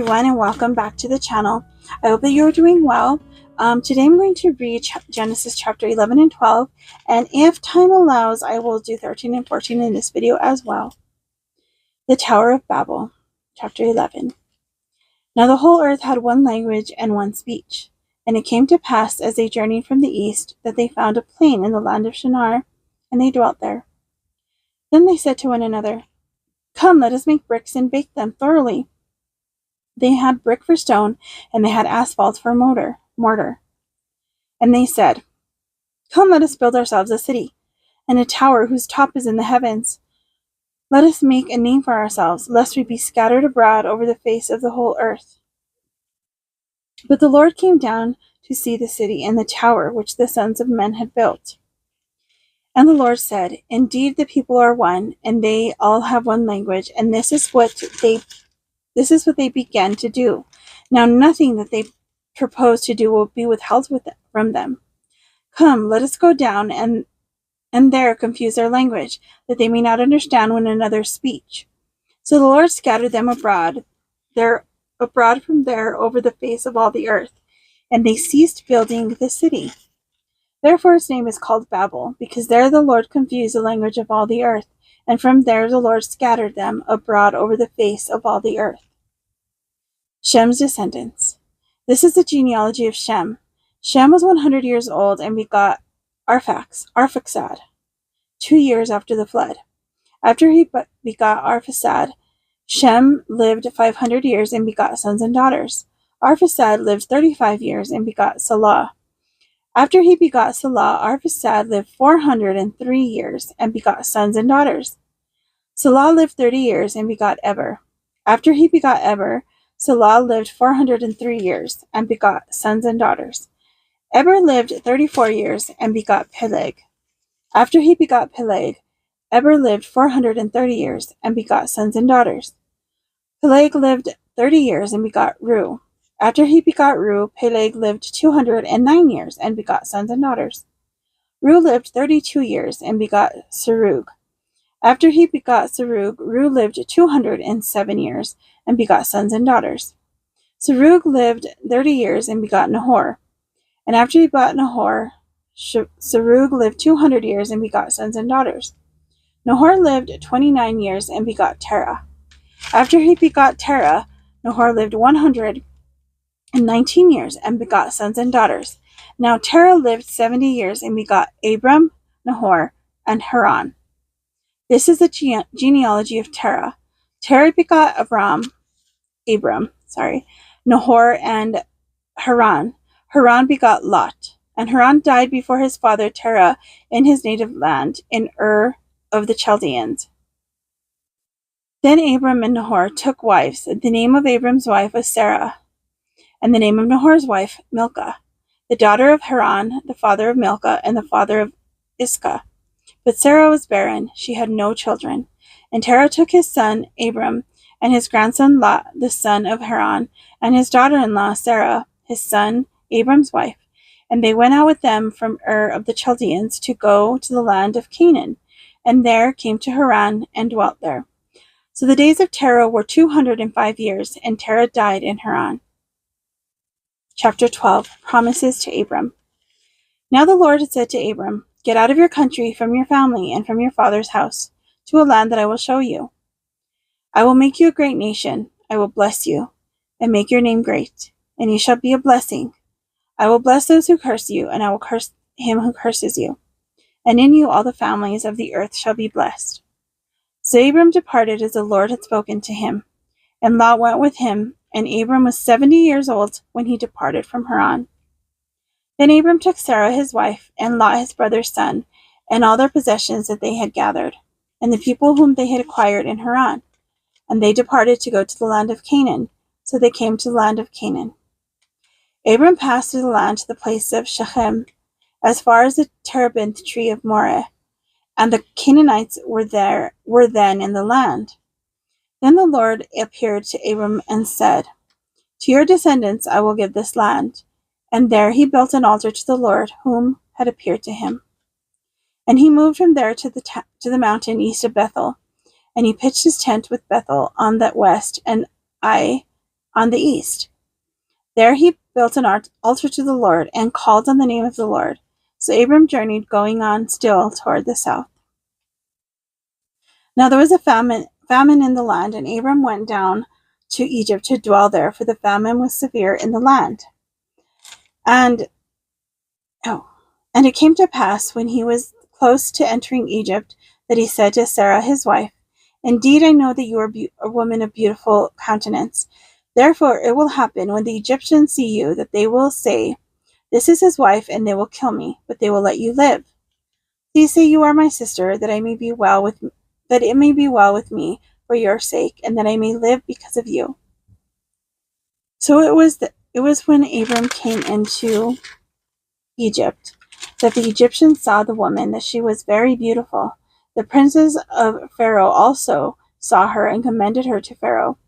everyone, and welcome back to the channel. I hope that you're doing well. Today I'm going to read Genesis chapter 11 and 12, and if time allows, I will do 13 and 14 in this video as well. The Tower of Babel, chapter 11. Now the whole earth had one language and one speech. And it came to pass, as they journeyed from the east, that they found a plain in the land of Shinar, and they dwelt there. Then they said to one another, "Come, let us make bricks and bake them thoroughly." They had brick for stone, and they had asphalt for mortar. And they said, "Come, let us build ourselves a city, and a tower whose top is in the heavens. Let us make a name for ourselves, lest we be scattered abroad over the face of the whole earth." But the Lord came down to see the city and the tower which the sons of men had built. And the Lord said, "Indeed, the people are one, and they all have one language, and this is what they began to do. Now nothing that they propose to do will be withheld from them. Come, let us go down and there confuse their language, that they may not understand one another's speech." So the Lord scattered them abroad from there over the face of all the earth, and they ceased building the city. Therefore its name is called Babel, because there the Lord confused the language of all the earth, and from there the Lord scattered them abroad over the face of all the earth. Shem's descendants. This is the genealogy of Shem. Shem was 100 years old and begot Arphaxad, 2 years after the flood. After he begot Arphaxad, Shem lived 500 years and begot sons and daughters. Arphaxad lived 35 years and begot Salah. After he begot Salah, Arphaxad lived 403 years and begot sons and daughters. Salah lived 30 years and begot Eber. After he begot Eber, Salah lived 403 years and begot sons and daughters. Eber lived 34 years and begot Peleg. After he begot Peleg, Eber lived 430 years and begot sons and daughters. Peleg lived 30 years and begot Reu. After he begot Reu, Peleg lived 209 years and begot sons and daughters. Reu lived 32 years and begot Serug. After he begot Serug, Reu lived 207 years and begot sons and daughters. Serug lived 30 years and begot Nahor. And after he begot Nahor, Serug lived 200 years and begot sons and daughters. Nahor lived 29 years and begot Terah. After he begot Terah, Nahor lived 119 years and begot sons and daughters. Now Terah lived 70 years and begot Abram, Nahor, and Haran. This is the genealogy of Terah. Terah begot Abram, Nahor, and Haran. Haran begot Lot. And Haran died before his father Terah in his native land, in Ur of the Chaldeans. Then Abram and Nahor took wives. The name of Abram's wife was Sarah, and the name of Nahor's wife Milcah, the daughter of Haran, the father of Milcah, and the father of Iscah. But Sarah was barren, she had no children. And Terah took his son Abram, and his grandson Lot, the son of Haran, and his daughter-in-law Sarah, his son, Abram's wife, and they went out with them from Ur of the Chaldeans to go to the land of Canaan, and there came to Haran and dwelt there. So the days of Terah were 205 years, and Terah died in Haran. Chapter 12. Promises to Abram. Now the Lord had said to Abram, "Get out of your country, from your family, and from your father's house, to a land that I will show you. I will make you a great nation. I will bless you, and make your name great, and you shall be a blessing. I will bless those who curse you, and I will curse him who curses you. And in you all the families of the earth shall be blessed." So Abram departed as the Lord had spoken to him, and Lot went with him, and Abram was 70 years old when he departed from Haran. Then Abram took Sarah his wife, and Lot his brother's son, and all their possessions that they had gathered, and the people whom they had acquired in Haran. And they departed to go to the land of Canaan. So they came to the land of Canaan. Abram passed through the land to the place of Shechem, as far as the terebinth tree of Moreh, and the Canaanites were then in the land. Then the Lord appeared to Abram and said, "To your descendants I will give this land." And there he built an altar to the Lord, whom had appeared to him. And he moved from there to the mountain east of Bethel, and he pitched his tent with Bethel on that west, and Ai on the east. There he built an altar to the Lord and called on the name of the Lord. So Abram journeyed, going on still toward the south. Now there was a famine in the land, and Abram went down to Egypt to dwell there, for the famine was severe in the land. And it came to pass, when he was close to entering Egypt, that he said to Sarah his wife, "Indeed, I know that you are a woman of beautiful countenance. Therefore it will happen, when the Egyptians see you, that they will say, 'This is his wife,' and they will kill me, but they will let you live. Please say you are my sister, that it may be well with me for your sake, and that I may live because of you." So it was when Abram came into Egypt that the Egyptians saw the woman, that she was very beautiful. The princes of Pharaoh also saw her and commended her to Pharaoh.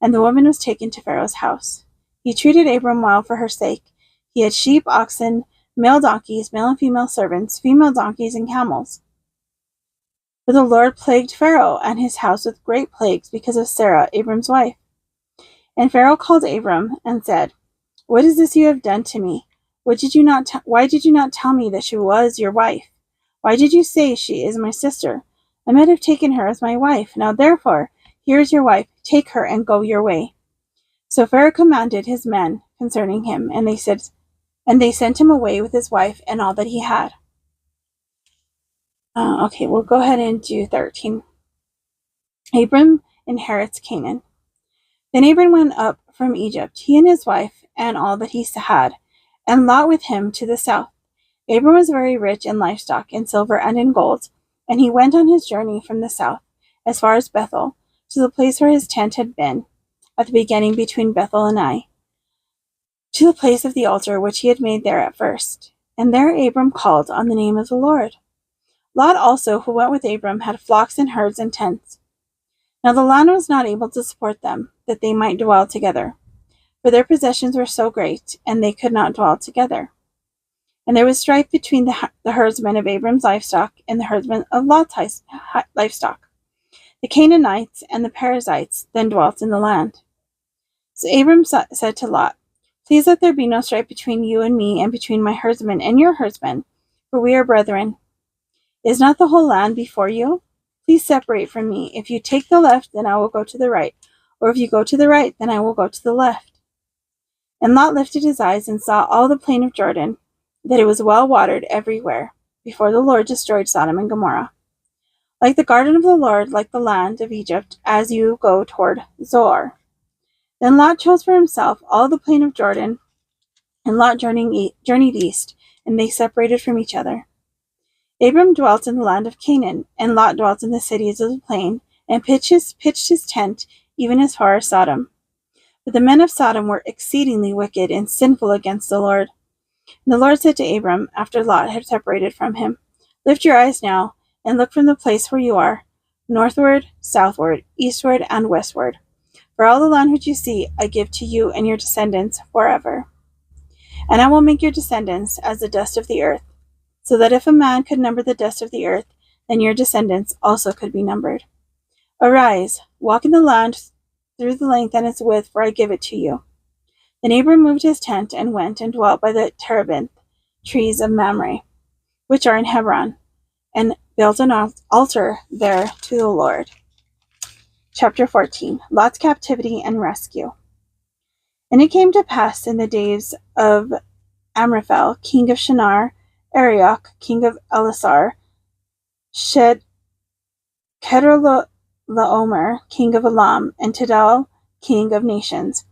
And the woman was taken to Pharaoh's house. He treated Abram well for her sake. He had sheep, oxen, male donkeys, male and female servants, female donkeys, and camels. But the Lord plagued Pharaoh and his house with great plagues because of Sarah, Abram's wife. And Pharaoh called Abram and said, "What is this you have done to me? Why did you not tell me that she was your wife? Why did you say she is my sister? I might have taken her as my wife. Now therefore, here is your wife. Take her and go your way." So Pharaoh commanded his men concerning him, and they sent him away with his wife and all that he had. Okay, we'll go ahead and do 13. Abram inherits Canaan. Then Abram went up from Egypt, he and his wife, and all that he had, and Lot with him to the south. Abram was very rich in livestock, in silver and in gold, and he went on his journey from the south, as far as Bethel, to the place where his tent had been, at the beginning between Bethel and Ai, to the place of the altar which he had made there at first. And there Abram called on the name of the Lord. Lot also, who went with Abram, had flocks and herds and tents. Now the land was not able to support them, that they might dwell together, for their possessions were so great, and they could not dwell together. And there was strife between the herdsmen of Abram's livestock and the herdsmen of Lot's livestock. The Canaanites and the Perizzites then dwelt in the land. So Abram said to Lot, "Please let there be no strife between you and me, and between my herdsmen and your herdsmen, for we are brethren. Is not the whole land before you? Please separate from me. If you take the left, then I will go to the right, or if you go to the right, then I will go to the left." And Lot lifted his eyes and saw all the plain of Jordan, that it was well watered everywhere, before the Lord destroyed Sodom and Gomorrah. Like the garden of the Lord, like the land of Egypt, as you go toward Zoar. Then Lot chose for himself all the plain of Jordan, and Lot journeyed east, and they separated from each other. Abram dwelt in the land of Canaan, and Lot dwelt in the cities of the plain, and pitched his tent even as far as Sodom. But the men of Sodom were exceedingly wicked and sinful against the Lord. And the Lord said to Abram, after Lot had separated from him, "Lift your eyes now, and look from the place where you are, northward, southward, eastward, and westward. For all the land which you see I give to you and your descendants forever. And I will make your descendants as the dust of the earth, so that if a man could number the dust of the earth, then your descendants also could be numbered. Arise, walk in the land through the length and its width, for I give it to you." Then Abram moved his tent and went and dwelt by the terebinth trees of Mamre, which are in Hebron, and built an altar there to the Lord. Chapter 14. Lot's captivity and rescue. And it came to pass in the days of Amraphel, king of Shinar, Arioch, king of Elasar, Kedorlaomer, king of Elam, and Tidal, king of nations,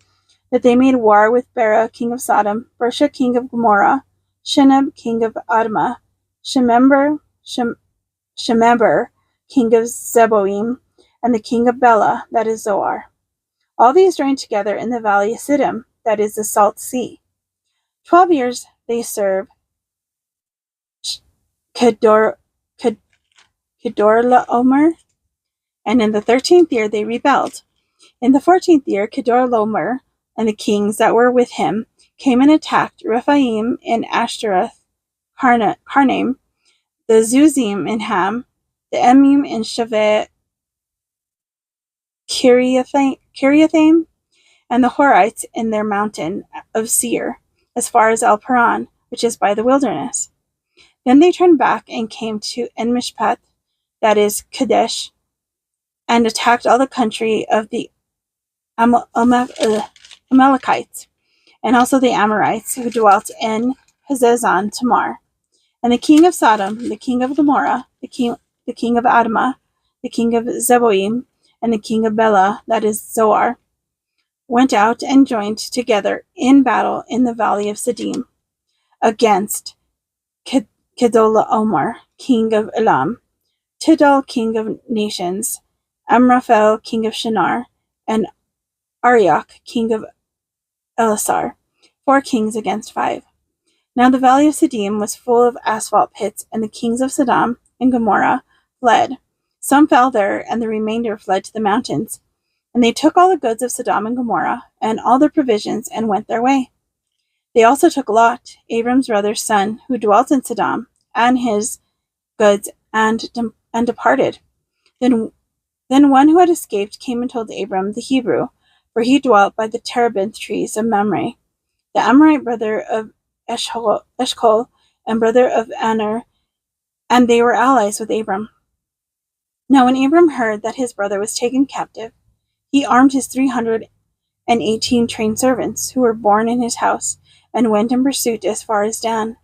that they made war with Bera, king of Sodom, Bersha, king of Gomorrah, Shinab, king of Admah, Shemember, king of Zeboim, and the king of Bela, that is Zoar. All these joined together in the valley of Siddim, that is the salt sea. 12 years they served Kedorlaomer, and in the 13th year they rebelled. In the 14th year, Kedorlaomer and the kings that were with him came and attacked Rephaim in Ashtaroth, Karnaim, the Zuzim in Ham, the Emim in Shaveh Kiriathaim, and the Horites in their mountain of Seir, as far as El Paran, which is by the wilderness. Then they turned back and came to En-Mishpat, that is Kadesh, and attacked all the country of the Amalekites, and also the Amorites who dwelt in Hazezon Tamar. And the king of Sodom, the king of Gomorrah, the king of Admah, the king of Zeboim, and the king of Bela, that is Zoar, went out and joined together in battle in the valley of Siddim against Kedorlaomer, king of Elam, Tidal, king of nations, Amraphel, king of Shinar, and Arioch, king of Elasar, 4 kings against 5. Now the valley of Siddim was full of asphalt pits, and the kings of Sodom and Gomorrah fled. Some fell there, and the remainder fled to the mountains. And they took all the goods of Sodom and Gomorrah, and all their provisions, and went their way. They also took Lot, Abram's brother's son, who dwelt in Sodom, and his goods, and departed. Then one who had escaped came and told Abram the Hebrew, for he dwelt by the terebinth trees of Mamre, the Amorite brother of Eshcol, and brother of Aner, and they were allies with Abram. Now when Abram heard that his brother was taken captive, he armed his 318 trained servants, who were born in his house, and went in pursuit as far as Dan.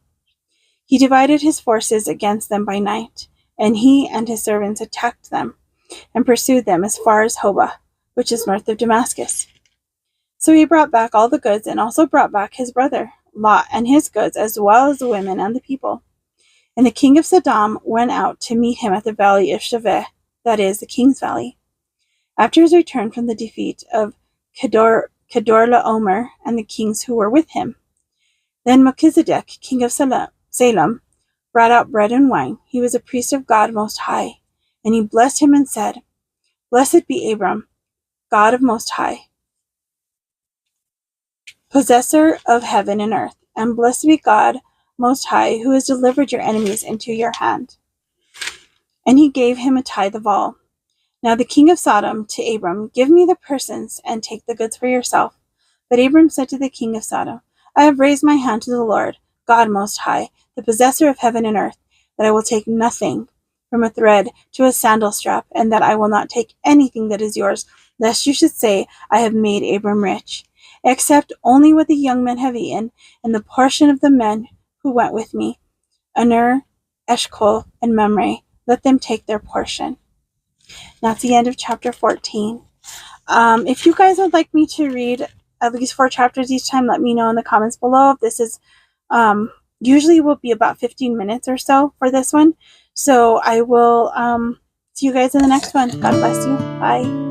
He divided his forces against them by night, and he and his servants attacked them, and pursued them as far as Hobah, which is north of Damascus. So he brought back all the goods, and also brought back his brother Lot and his goods, as well as the women and the people. And the king of Sodom went out to meet him at the valley of Shaveh, that is, the king's valley, after his return from the defeat of Kedorlaomer and the kings who were with him. Then Melchizedek, king of Salem, brought out bread and wine. He was a priest of God Most High, and he blessed him and said, Blessed be Abram, God of Most High, possessor of heaven and earth, and blessed be God Most High, who has delivered your enemies into your hand. And he gave him a tithe of all. Now the king of Sodom to Abram, Give me the persons, and take the goods for yourself. But Abram said to the king of Sodom, I have raised my hand to the Lord, God Most High, the possessor of heaven and earth, that I will take nothing, from a thread to a sandal strap, and that I will not take anything that is yours, lest you should say, I have made Abram rich, except only what the young men have eaten, and the portion of the men who went with me, Aner, Eshcol, and Mamre. Let them take their portion. That's the end of chapter 14. If you guys would like me to read at least 4 chapters each time, let me know in the comments below. This is usually will be about 15 minutes or so for this one. So I will see you guys in the next one. God bless you. Bye.